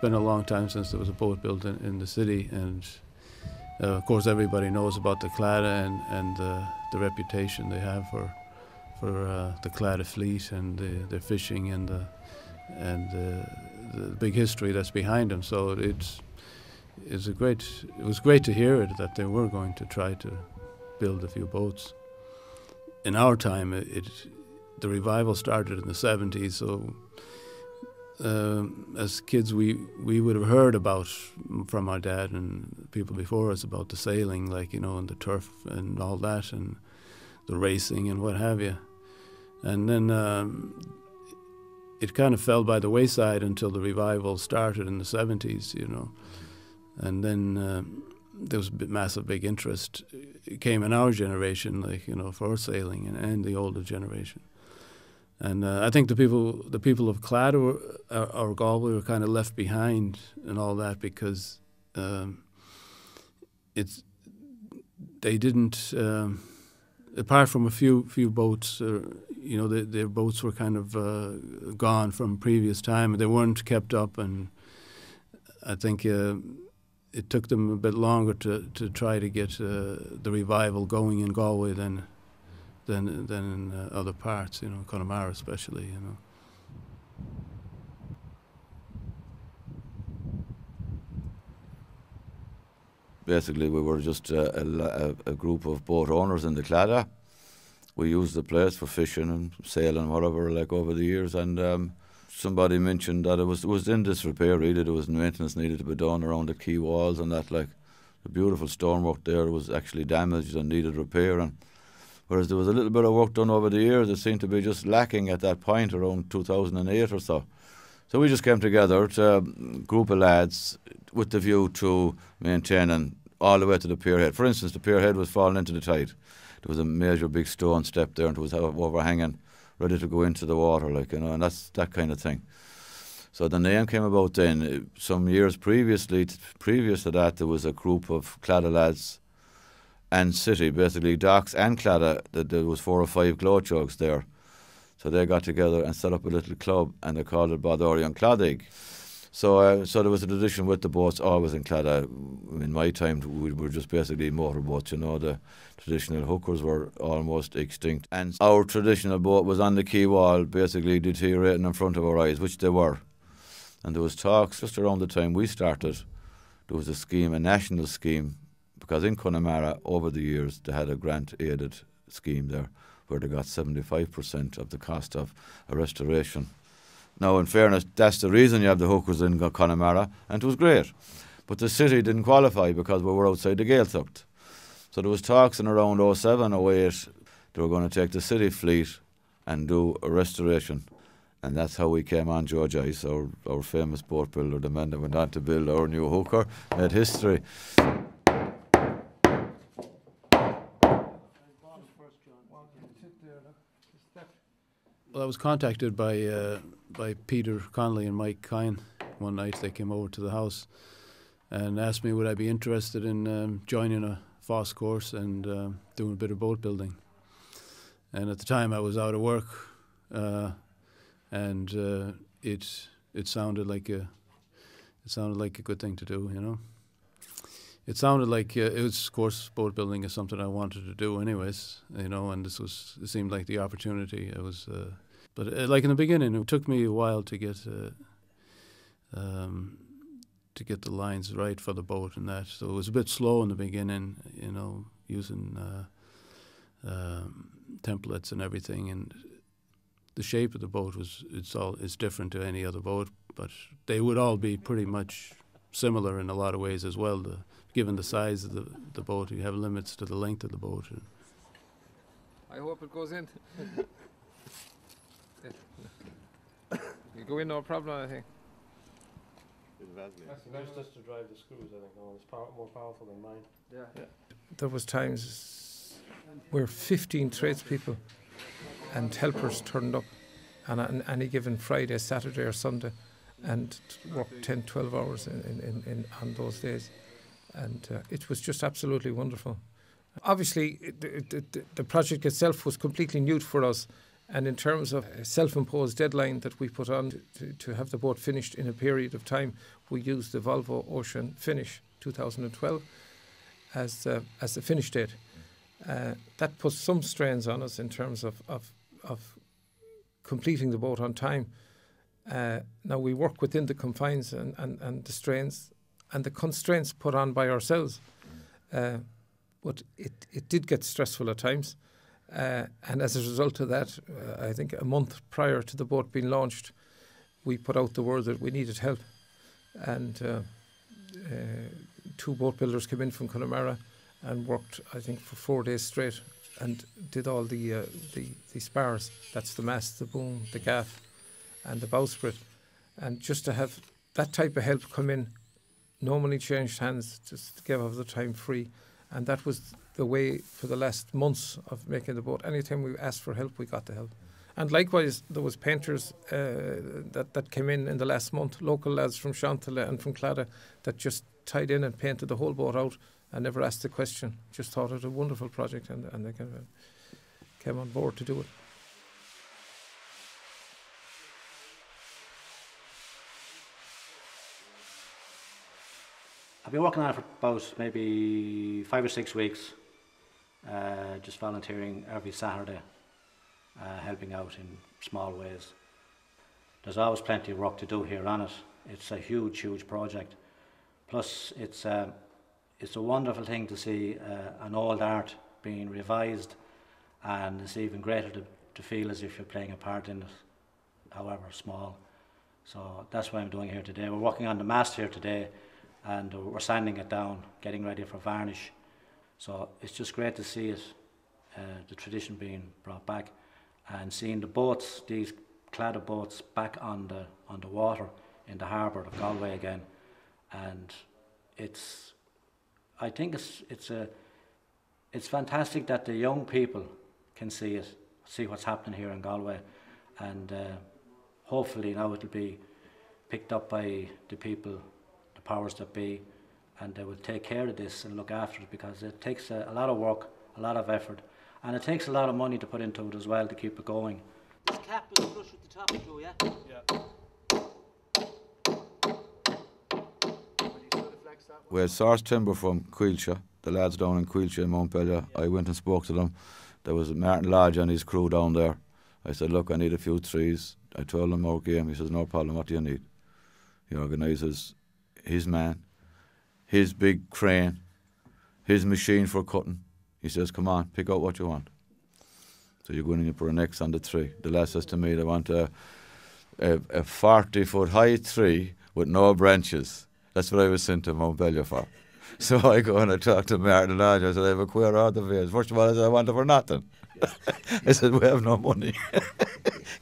been a long time since there was a boat built in the city, and of course everybody knows about the Cladaig and the reputation they have for the Cladaig fleet and their fishing and the big history that's behind them. So it was great to hear it, that they were going to try to build a few boats. In our time, the revival started in the 70s, so as kids we would have heard about from our dad and people before us about the sailing, like, you know, and the turf and all that, and the racing and what have you. And then it kind of fell by the wayside until the revival started in the 70s, you know. And then there was a massive big interest. It came in our generation, like, you know, for sailing and the older generation. And I think the people of Cladaig or Galway were kind of left behind and all that, because they didn't, apart from a few boats, you know, their boats were kind of gone from previous time. They weren't kept up, and I think it took them a bit longer to try to get the revival going in Galway than in other parts, you know, Connemara especially, you know. Basically, we were just a group of boat owners in the Cladaig. We used the place for fishing and sailing, whatever, like, over the years. And somebody mentioned that it was in disrepair, really. There was maintenance needed to be done around the quay walls and that, like, the beautiful stonework there was actually damaged and needed repair. And whereas there was a little bit of work done over the years, it seemed to be just lacking at that point around 2008 or so. So we just came together, a group of lads, with the view to maintaining all the way to the pier head. For instance, the pier head was falling into the tide. There was a major big stone step there, and it was overhanging, ready to go into the water, like, you know, and that's that kind of thing. So the name came about then. Some years previous to that, there was a group of Cladaig lads and City, basically Docks and Cladaig, that there was 4 or 5 glow chugs there. So they got together and set up a little club, and they called it Bodorian Cladaig. So there was a tradition with the boats always in Cladaig. In my time, we were just basically motorboats, you know. The traditional hookers were almost extinct. And our traditional boat was on the quay wall, basically deteriorating in front of our eyes, which they were. And there was talks just around the time we started. There was a scheme, a national scheme, because in Connemara, over the years, they had a grant-aided scheme there where they got 75% of the cost of a restoration. Now, in fairness, that's the reason you have the hookers in Connemara, and it was great. But the city didn't qualify because we were outside the Gaeltacht. So there was talks in around 07, 08, they were going to take the city fleet and do a restoration. And that's how we came on George Ice, our famous boat builder, the man that went on to build our new hooker, made history. Well, I was contacted by Peter Connolly and Mike Kine one night. They came over to the house and asked me would I be interested in joining a FOSS course and doing a bit of boat building. And at the time I was out of work, and it sounded like a good thing to do, you know. It sounded like it was, of course, boat building is something I wanted to do anyways, you know, and it seemed like the opportunity. But like in the beginning, it took me a while to get the lines right for the boat and that. So it was a bit slow in the beginning, you know, using templates and everything. And the shape of the boat it's different to any other boat, but they would all be pretty much similar in a lot of ways as well. Given the size of the boat, you have limits to the length of the boat. I hope it goes in. You go in, no problem, I think. That's just to drive the screws, I think. It's more powerful than mine. Yeah. There was times where 15 tradespeople and helpers turned up on any given Friday, Saturday or Sunday and worked 10, 12 hours on those days. And it was just absolutely wonderful. Obviously, the project itself was completely new for us. And in terms of a self-imposed deadline that we put on to have the boat finished in a period of time, we used the Volvo Ocean Finish 2012 as the finish date. That puts some strains on us in terms of completing the boat on time. Now we work within the confines and the strains and the constraints put on by ourselves. But it did get stressful at times. And as a result of that, I think a month prior to the boat being launched, we put out the word that we needed help. And 2 boat builders came in from Connemara and worked, I think, for 4 days straight and did all the spars. That's the mast, the boom, the gaff and the bowsprit. And just to have that type of help come in, no money changed hands, just to give us the time free. And that was the way for the last months of making the boat. Anytime we asked for help, we got the help. And likewise, there was painters that came in the last month, local lads from Shantala and from Cladaig, that just tied in and painted the whole boat out and never asked a question. Just thought it was a wonderful project, and they came on board to do it. I've been working on it for about maybe 5 or 6 weeks, just volunteering every Saturday, helping out in small ways. There's always plenty of work to do here on it. It's a huge, huge project. Plus, it's a wonderful thing to see an old art being revised, and it's even greater to feel as if you're playing a part in it, however small. So that's what I'm doing here today. We're working on the mast here today, and we're sanding it down, getting ready for varnish. So it's just great to see it, the tradition being brought back, and seeing the boats, these Cladaig boats, back on the water in the harbour of Galway again. And I think it's fantastic that the young people can see what's happening here in Galway, and hopefully now it'll be picked up by the people, the powers that be, and they will take care of this and look after it, because it takes a lot of work, a lot of effort, and it takes a lot of money to put into it as well to keep it going. This cap is flush with the top, Croi, yeah? Yeah. We had sourced timber from Quilcha, the lads down in Quilcha in Montpellier. I went and spoke to them. There was Martin Lodge and his crew down there. I said, look, I need a few trees. I told him our game. He says, no problem, what do you need? He organises his man, his big crane, his machine for cutting. He says, come on, pick out what you want. So you go in and you put an X on the tree. The lad says to me, they want a 40-foot high tree with no branches. That's what I was sent to Montpellier for. So I go and I talk to Martin and Lodge. I said, I have a queer order of yours. First of all, I said, I want it for nothing. I said, we have no money.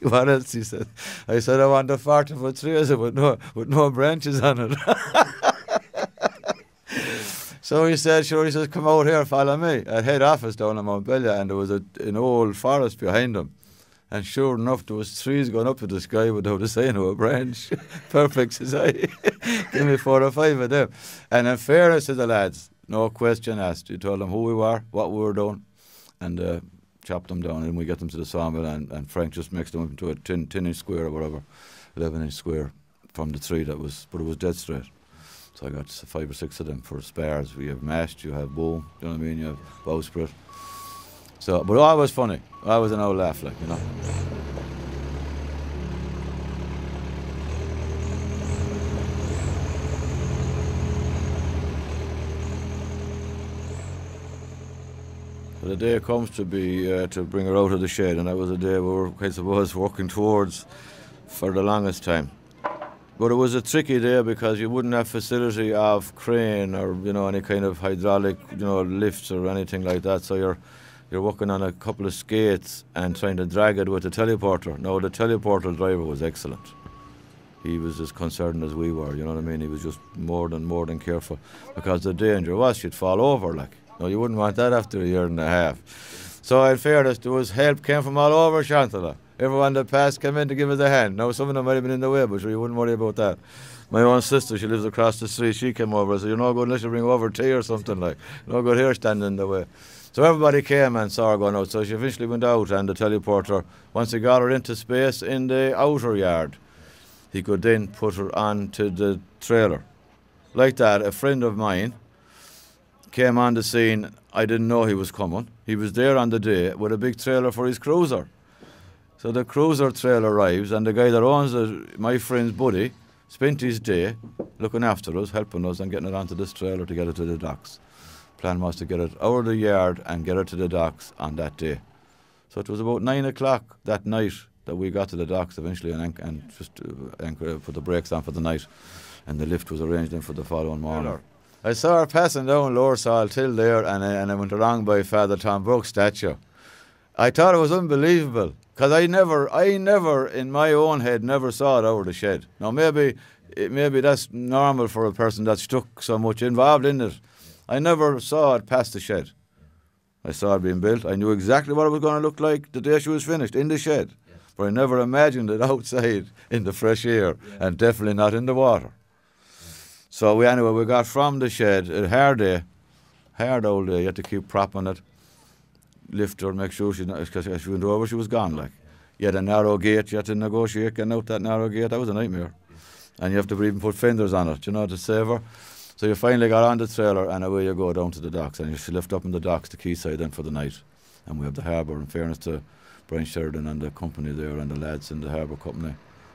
What else? He said. I said, I want a 40-foot tree. I said, with no branches on it. So he said, sure, he says, come out here, follow me. At head office down in Montpellier, and there was an old forest behind them. And sure enough, there was trees going up to the sky without a sign of a branch. Perfect, says I. Give me 4 or 5 of them. And in fairness to the lads, no question asked. You told them who we were, what we were doing, and chopped them down. And we get them to the sawmill, and Frank just makes them into a 10-inch square or whatever, 11-inch square from the tree that was, but it was dead straight. So I got 5 or 6 of them for spars. We have mast, you have boom, you know what I mean, you have bowsprit. So, but always funny. Always an old laugh, like, you know. So the day comes to be to bring her out of the shed, and that was a day we were, I suppose, working towards for the longest time. But it was a tricky day because you wouldn't have facility of crane or, you know, any kind of hydraulic, you know, lifts or anything like that. So you're working on a couple of skates and trying to drag it with a teleporter. Now, the teleporter driver was excellent. He was as concerned as we were, you know what I mean? He was just more than careful, because the danger was you'd fall over, like. No, you wouldn't want that after a year and a half. So in fairness, there was help came from all over Shantala. Everyone that passed came in to give us a hand. Now, some of them might have been in the way, but sure, you wouldn't worry about that. My own sister, she lives across the street, she came over and said, "You're not good unless you bring over tea or something like. You're not good here standing in the way." So everybody came and saw her going out. So she eventually went out, and the teleporter, once he got her into space in the outer yard, he could then put her onto the trailer. Like that, a friend of mine came on the scene. I didn't know he was coming. He was there on the day with a big trailer for his cruiser. So the cruiser trailer arrives, and the guy that owns it, my friend's buddy, spent his day looking after us, helping us, and getting it onto this trailer to get it to the docks. Plan was to get it out of the yard and get it to the docks on that day. So it was about 9 o'clock that night that we got to the docks eventually and just put the brakes on for the night. And the lift was arranged then for the following morning. I saw her passing down Lower Salt Hill there, and I went along by Father Tom Brooke's statue. I thought it was unbelievable, because I never in my own head never saw it over the shed. Now maybe that's normal for a person that's stuck so much involved in it. I never saw it past the shed. I saw it being built. I knew exactly what it was going to look like the day she was finished, in the shed. Yes. But I never imagined it outside in the fresh air, and definitely not in the water. So we got from the shed, a hard old day. You had to keep propping it, lift her, make sure because she went over, she was gone. Like, you had a narrow gate, you had to negotiate getting out that narrow gate. That was a nightmare. And you have to even put fenders on it, to save her. So you finally got on the trailer, and away you go down to the docks, and you lift up in the docks to Quayside then for the night. And we have the harbour. In fairness to Brian Sheridan and the company there and the lads in the harbour company,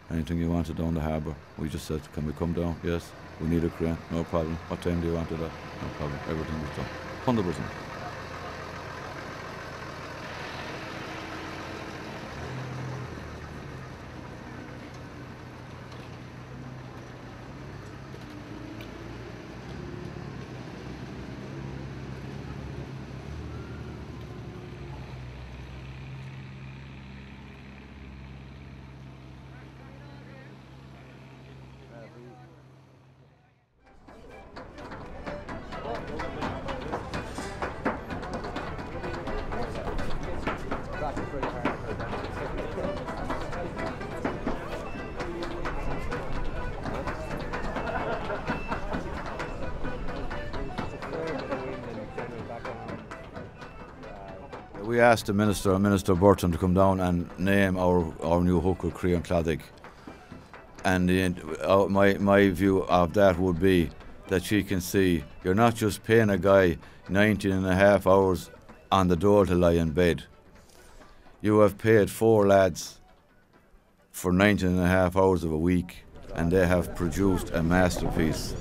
anything you wanted down the harbour, we just said, "Can we come down?" "Yes, we need a crane." "No problem." "What time do you want it at?" "No problem." Everything was done. 100%. We asked the Minister Burton, to come down and name our new hooker, Croi and Cladaig. And my view of that would be that she can see you're not just paying a guy 19 and a half hours on the door to lie in bed. You have paid 4 lads for 19 and a half hours of a week, and they have produced a masterpiece.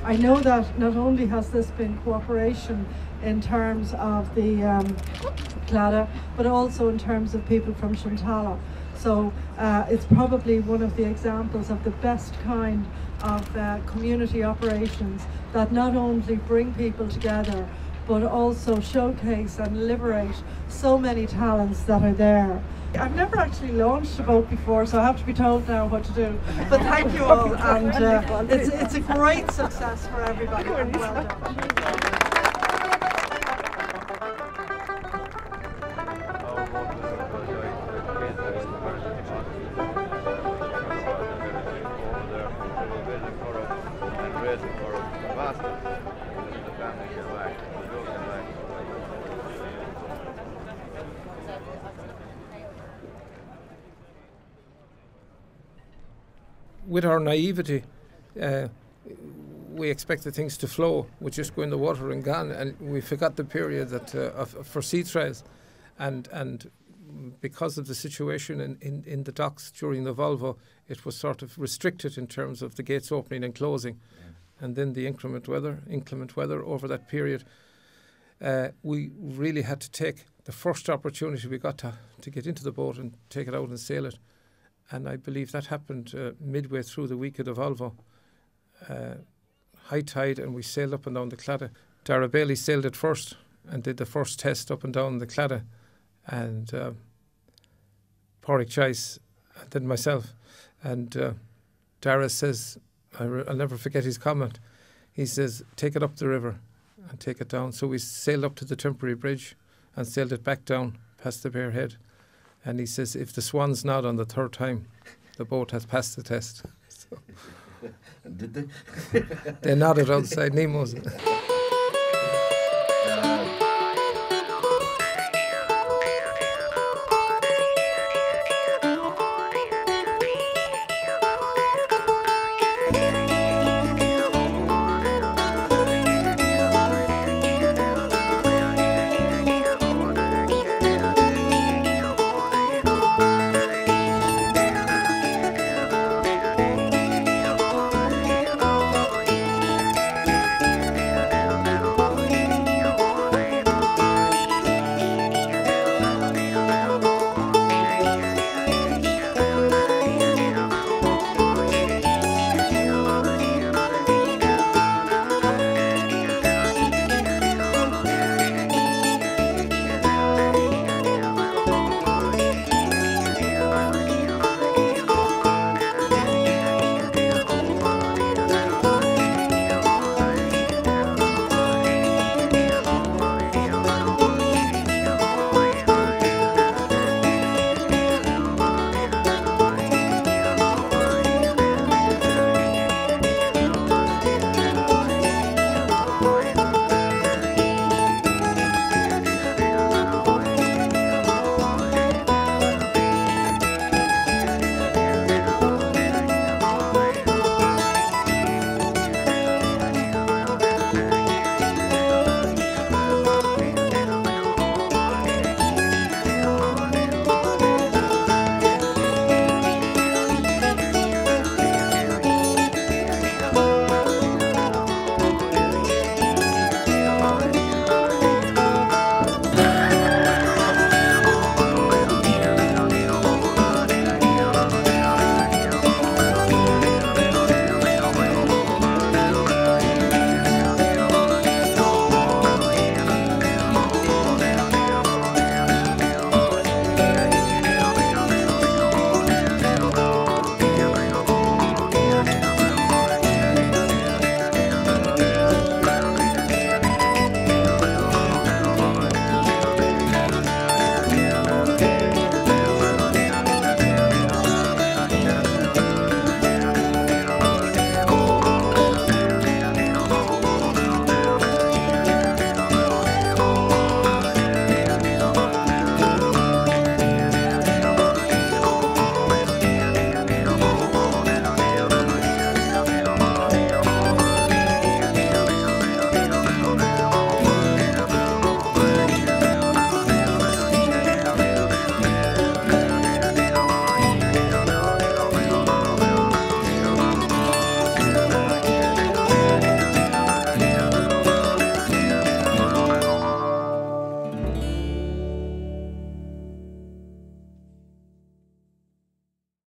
I know that not only has this been cooperation in terms of the Clada, but also in terms of people from Shantala. So it's probably one of the examples of the best kind of community operations that not only bring people together, but also showcase and liberate so many talents that are there. I've never actually launched a boat before, so I have to be told now what to do. But thank you all, and it's a great success for everybody. And well done. With our naivety, we expected things to flow. We just go in the water and gone, and we forgot the period that for sea trials, and because of the situation in the docks during the Volvo, it was sort of restricted in terms of the gates opening and closing, and then the inclement weather over that period. We really had to take the first opportunity we got to get into the boat and take it out and sail it. And I believe that happened midway through the week of the Volvo. High tide, and we sailed up and down the Clada. Dara Bailey sailed it first and did the first test up and down the Clada. And Pádraig Chase, and then myself. And Dara says, I'll never forget his comment. He says, take it up the river and take it down. So we sailed up to the temporary bridge and sailed it back down past the Bear Head. And he says, if the swans nod on the third time, the boat has passed the test. So Did they? they nodded outside Nemo's.